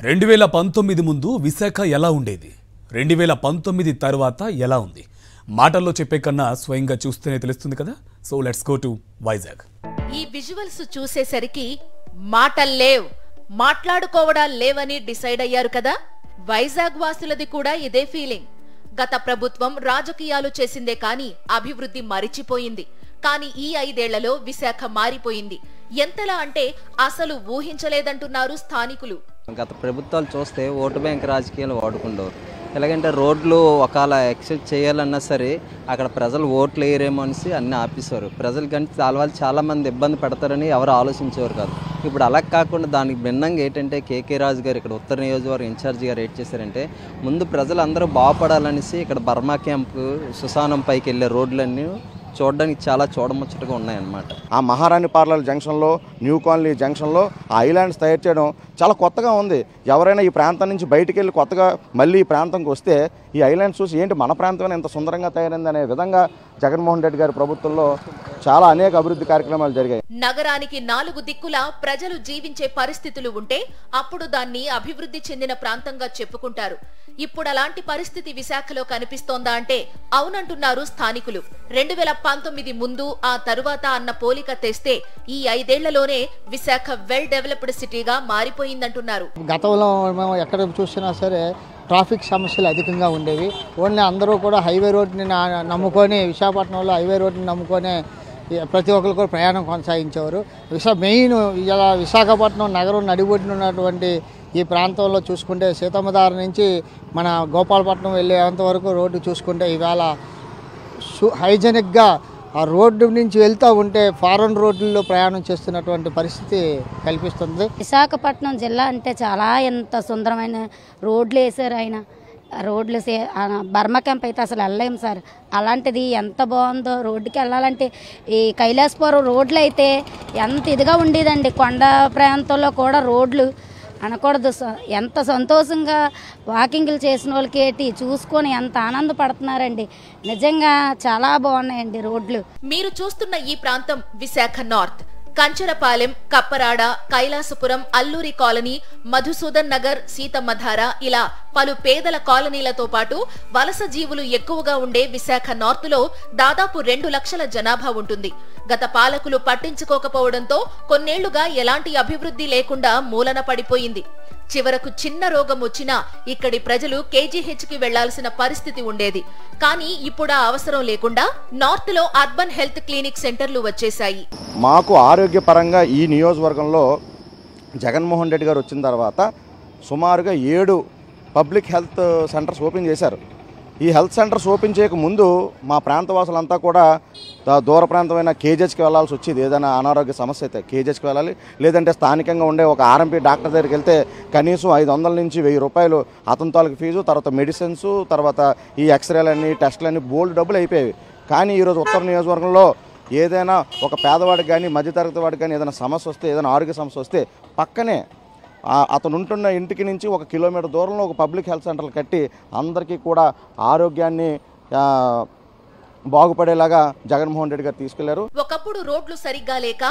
2019 ముందు విశాఖ ఎలా ఉండేది, 2019 తర్వాత ఎలా ఉంది మాటల్లో చెప్పే కన్నా స్వయంగా చూస్తేనే తెలుస్తుంది కదా. So let's go to Vizag. ఈ విజువల్స్ చూసేసరికి మాటల్లేవ్, మాట్లాడుకోవడాలు లేవని డిసైడ్ అయ్యారు కదా. వైజాగ్ వాసులది కూడా ఇదే ఫీలింగ్. గత ప్రభుత్వం రాజకీయాలు చేసిందే కాని అభివృద్ధి మరిచిపోయింది. కానీ ఈ 5 ఏళ్లలో విశాఖ మారిపోయింది. ఎంతలా అంటే అసలు ఊహించలేదంటున్నారు స్థానికులు. గత ప్రభుత్వాలు చూస్తే ఓటు బ్యాంక్ రాజకీయాలు వాడుకుంటారు. ఎలాగంటే రోడ్లు ఒకవేళ ఎక్సెప్ట్ చేయాలన్నా సరే అక్కడ ప్రజలు ఓట్లు వేయరేమో అనేసి అన్నీ ఆపేశారు. ప్రజలు కంటే చాలా మంది ఇబ్బంది పెడతారని ఎవరు ఆలోచించేవారు కాదు. ఇప్పుడు అలా కాకుండా దానికి భిన్నంగా ఏంటంటే కేకే రాజు గారు ఇక్కడ ఉత్తర నియోజకవర్గం ఇన్ఛార్జి గారు ఏం చేశారంటే ముందు ప్రజలందరూ బాగుపడాలనేసి ఇక్కడ బర్మా క్యాంపు సుసానం పైకి వెళ్ళే రోడ్లన్నీ చూడడానికి చాలా చూడముచ్చటగా ఉన్నాయన్నమాట. ఆ మహారాణి పార్లర్ జంక్షన్లో, న్యూ కాలనీ జంక్షన్లో ఆ ఐలాండ్స్ తయారు చేయడం చాలా కొత్తగా ఉంది. ఎవరైనా ఈ ప్రాంతం నుంచి బయటికి వెళ్ళి కొత్తగా మళ్ళీ ఈ ప్రాంతంకి వస్తే ఈ ఐలాండ్స్ చూసి ఏంటి మన ప్రాంతమైనా ఎంత సుందరంగా తయారైంది అనే విధంగా జగన్మోహన్ రెడ్డి గారి ప్రభుత్వంలో చాలా అనేక అభివృద్ధి కార్యక్రమాలు జరిగాయి. నగరానికి 4 దిక్కులా ప్రజలు జీవించే పరిస్థితులు ఉంటే అప్పుడు దాన్ని అభివృద్ధి చెందిన ప్రాంతంగా చెప్పుకుంటారు. ఇప్పుడు అలాంటి పరిస్థితి విశాఖలో కనిపిస్తోందా అంటే అవునంటున్నారు స్థానికులు. 2019 ముందు ఆ తరువాత అన్న పోలిక తెస్తే ఈ 5 ఏళ్లలోనే విశాఖ వెల్ డెవలప్డ్ సిటీగా మారిపోయిందంటున్నారు. గతంలో మేము ఎక్కడ చూసినా సరే ట్రాఫిక్ సమస్యలు అధికంగా ఉండేవి. ఓన్లీ అందరూ కూడా హైవే రోడ్ని నమ్ముకొని, విశాఖపట్నంలో హైవే రోడ్ని నమ్ముకొని ప్రతి ఒక్కరు కూడా ప్రయాణం కొనసాగించేవారు. మెయిన్ ఇలా విశాఖపట్నం నగరం నడిబొడ్డున ఉన్నటువంటి ఈ ప్రాంతంలో చూసుకుంటే సీతమ్మధార నుంచి మన గోపాలపట్నం వెళ్ళేంత వరకు రోడ్డు చూసుకుంటే ఇవాళ హైజెనిక్గా ఆ రోడ్డు నుంచి వెళ్తూ ఉంటే ఫారెన్ రోడ్లలో ప్రయాణం చేస్తున్నటువంటి పరిస్థితి కల్పిస్తుంది. విశాఖపట్నం జిల్లా అంటే చాలా ఎంత సుందరమైన రోడ్లు వేసారు ఆయన. రోడ్లు బర్మా క్యాంప్ అయితే అసలు వెళ్ళలేము సార్. అలాంటిది ఎంత బాగుందో. రోడ్డుకి వెళ్ళాలంటే ఈ కైలాసపురం రోడ్లు అయితే ఎంత ఇదిగా ఉండేదండి. కొండ ప్రాంతంలో కూడా రోడ్లు అనకూడదు. ఎంత సంతోషంగా వాకింగ్లు చేసిన వాళ్ళకి ఏంటి చూసుకొని ఎంత ఆనందపడుతున్నారండి. నిజంగా చాలా బాగున్నాయండి రోడ్లు. మీరు చూస్తున్న ఈ ప్రాంతం విశాఖ నార్త్. కంచరపాలెం, కప్పరాడ, కైలాసపురం, అల్లూరి కాలనీ, మధుసూదన్ నగర్, సీతమ్మధార ఇలా పలు పేదల కాలనీలతో పాటు వలస జీవులు ఎక్కువగా ఉండే విశాఖ నార్త్ లో దాదాపు 2 లక్షల జనాభా ఉంటుంది. గత పాలకులు పట్టించుకోకపోవడంతో కొన్నేళ్లుగా ఎలాంటి అభివృద్ధి లేకుండా మూలన పడిపోయింది. చివరకు చిన్న రోగం వచ్చినా ఇక్కడి ప్రజలు కేజీహెచ్కి వెళ్లాల్సిన పరిస్థితి ఉండేది. కానీ ఇప్పుడు ఆ అవసరం లేకుండా నార్త్ లో అర్బన్ హెల్త్ క్లినిక్ సెంటర్లు వచ్చేశాయి. మాకు ఆరోగ్యపరంగా ఈ నియోజకవర్గంలో జగన్మోహన్ రెడ్డి గారు వచ్చిన తర్వాత సుమారుగా 7 పబ్లిక్ హెల్త్ సెంటర్స్ ఓపెన్ చేశారు. ఈ హెల్త్ సెంటర్స్ ఓపెన్ చేయక ముందు మా ప్రాంతవాసులంతా కూడా దూర ప్రాంతమైన కేజెస్కి వెళ్లాల్సి వచ్చేది. ఏదైనా అనారోగ్య సమస్య అయితే కేజెస్కి వెళ్ళాలి, లేదంటే స్థానికంగా ఉండే ఒక ఆర్ఎంపీ డాక్టర్ దగ్గరికి వెళ్తే కనీసం 500 నుంచి 1000 రూపాయలు అతని తాలూకు ఫీజు, తర్వాత మెడిసిన్స్, తర్వాత ఈ ఎక్స్రేలన్నీ టెస్టులన్నీ బోల్డ్ డబ్బులు అయిపోయేవి. కానీ ఈరోజు ఉత్తర నియోజకవర్గంలో ఏదైనా ఒక పేదవాడికి కానీ మధ్యతరగతి వాడికి కానీ ఏదైనా సమస్య వస్తే, ఏదైనా ఆరోగ్య సమస్య వస్తే పక్కనే అతను ఉంటున్న ఇంటికి నుంచి 1 కిలోమీటర్ దూరంలో ఒక పబ్లిక్ హెల్త్ సెంటర్లు కట్టి అందరికీ కూడా ఆరోగ్యాన్ని బాగుపడేలాగా జగన్మోహన్ రెడ్డి గారు తీసుకెళ్లారు. ఒకప్పుడు రోడ్లు సరిగ్గా లేక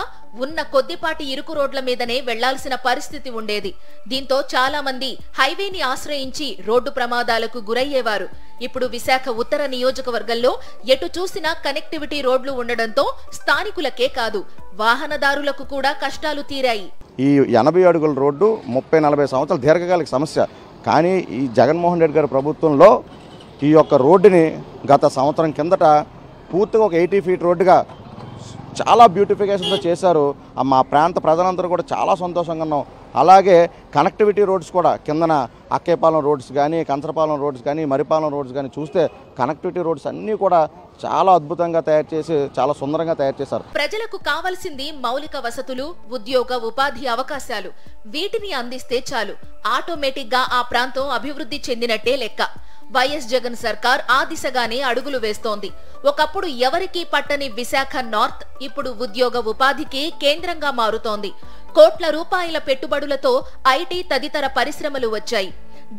ఉన్న కొద్దిపాటి ఇరుకు రోడ్ల మీదనే వెళ్లాల్సిన పరిస్థితి ఉండేది. దీంతో చాలా మంది హైవేని ఆశ్రయించి రోడ్డు ప్రమాదాలకు గురయ్యేవారు. ఇప్పుడు విశాఖ ఉత్తర నియోజకవర్గంలో ఎటు చూసినా కనెక్టివిటీ రోడ్లు ఉండడంతో స్థానికులకే కాదు వాహనదారులకు కూడా కష్టాలు తీరాయి. ఈ 80 అడుగుల రోడ్డు 30-40 సంవత్సరాల దీర్ఘకాలిక సమస్య. కానీ ఈ జగన్మోహన్ రెడ్డి గారి ప్రభుత్వంలో ఈ యొక్క రోడ్డుని గత సంవత్సరం కిందట పూర్తిగా ఒక 80 ఫీట్ రోడ్డుగా చాలా బ్యూటిఫికేషన్తో చేశారు. మా ప్రాంత ప్రజలందరూ కూడా చాలా సంతోషంగా ఉన్నాం. అలాగే కనెక్టివిటీ రోడ్స్ కూడా కిందన అక్కేపాలెం రోడ్స్ కానీ, కంచరపాలెం రోడ్స్ కానీ, మరిపాలెం రోడ్స్ కానీ చూస్తే కనెక్టివిటీ రోడ్స్ అన్నీ కూడా చాలా అద్భుతంగా తయారు చేసి చాలా సుందరంగా తయారు చేశారు. ప్రజలకు కావాల్సింది మౌలిక వసతులు, ఉద్యోగ ఉపాధి అవకాశాలు. వీటిని అందిస్తే చాలు, ఆటోమేటిక్ గా ఆ ప్రాంతం అభివృద్ధి చెందినట్టే లెక్క. వైఎస్ జగన్ సర్కార్ ఆ దిశగానే అడుగులు వేస్తోంది. ఒకప్పుడు ఎవరికీ పట్టని విశాఖ నార్త్ ఇప్పుడు ఉద్యోగ ఉపాధికి కేంద్రంగా మారుతోంది. కోట్ల రూపాయల పెట్టుబడులతో ఐటీ తదితర పరిశ్రమలు వచ్చాయి.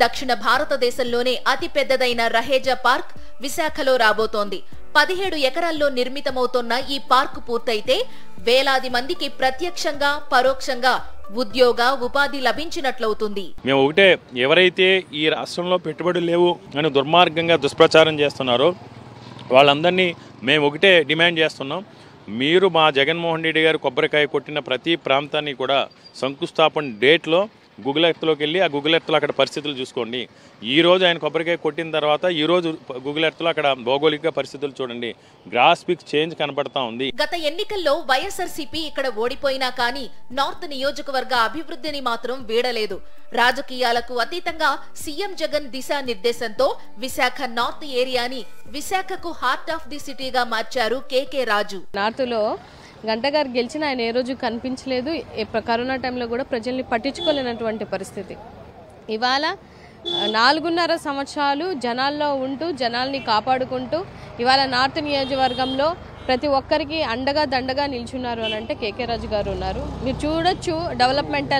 దక్షిణ భారతదేశంలోనే అతి పెద్దదైన రహేజా పార్క్ విశాఖలో రాబోతోంది. 17 ఎకరాల్లో నిర్మితమవుతోన్న ఈ పార్క్ పూర్తయితే వేలాది మందికి ప్రత్యక్షంగా పరోక్షంగా ఉద్యోగ ఉపాధి లభించినట్లవుతుంది. మేము ఒకటే, ఎవరైతే ఈ రాష్ట్రంలో పెట్టుబడులు లేవు అని దుర్మార్గంగా దుష్ప్రచారం చేస్తున్నారో వాళ్ళందరినీ మేము ఒకటే డిమాండ్ చేస్తున్నాం. మీరు మా జగన్మోహన్ రెడ్డి గారు కొబ్బరికాయ కొట్టిన ప్రతి ప్రాంతాన్ని కూడా శంకుస్థాపన డేట్లో గూగుల్ ఎర్త్లోకి వెళ్ళి ఆ గూగుల్ ఎర్త్లో అక్కడ పరిస్థితులు చూసుకోండి. ఈరోజు ఆయన కొబ్బరికాయ కొట్టిన తర్వాత ఈరోజు గూగుల్ ఎర్త్లో అక్కడ భౌగోళిక పరిస్థితులు చూడండి, గ్రాస్పిక్ చేంజ్ కనబడతా ఉంది. గత ఎన్నికల్లో వైఎస్ఆర్సీపీ ఇక్కడ ఓడిపోయినా కానీ నార్త్ నియోజకవర్గ అభివృద్ధిని మాత్రం వీడలేదు. రాజకీయాలకు అతీతంగా సీఎం జగన్ దిశానిర్దేశంతో విశాఖ నార్త్ ఏరియాని విశాఖకు హార్ట్ ఆఫ్ ది సిటీగా మార్చారు కేకే రాజు. నార్త్ లో గంట గారు గెలిచిన ఆయన ఏ రోజు కనిపించలేదు. కరోనా టైంలో కూడా ప్రజల్ని పట్టించుకోలేనటువంటి పరిస్థితి. ఇవాళ 4.5 సంవత్సరాలు జనాల్లో ఉంటూ జనాల్ని కాపాడుకుంటూ ఇవాళ నార్త్ నియోజకవర్గంలో ప్రతి ఒక్కరికి అండగా దండగా నిల్చున్నారు అని అంటే కేకే రాజు గారు ఉన్నారు. మీరు చూడొచ్చు డెవలప్మెంట్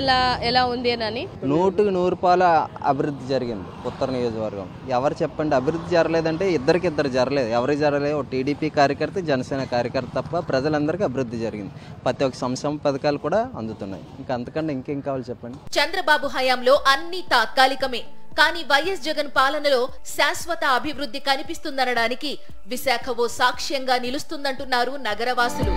ఎలా ఉంది అని. 100% అభివృద్ధి జరిగింది ఉత్తర నియోజకవర్గం. ఎవరు చెప్పండి అభివృద్ధి జరగలేదంటే ఇద్దరు జరగలేదు. ఎవరికి జరగలేదు? టీడీపీ కార్యకర్త, జనసేన కార్యకర్త తప్ప ప్రజలందరికీ అభివృద్ధి జరిగింది. ప్రతి ఒక్క సంక్షేమ పథకాలు కూడా అందుతున్నాయి. ఇంకా అంతకన్నా ఇంకేం కావాలి చెప్పండి. చంద్రబాబు హయాంలో అన్ని తాత్కాలికమే, కానీ వైఎస్ జగన్ పాలనలో శాశ్వత అభివృద్ధి కనిపిస్తుందనడానికి విశాఖ ఓ సాక్ష్యంగా నిలుస్తుందంటున్నారు నగరవాసులు.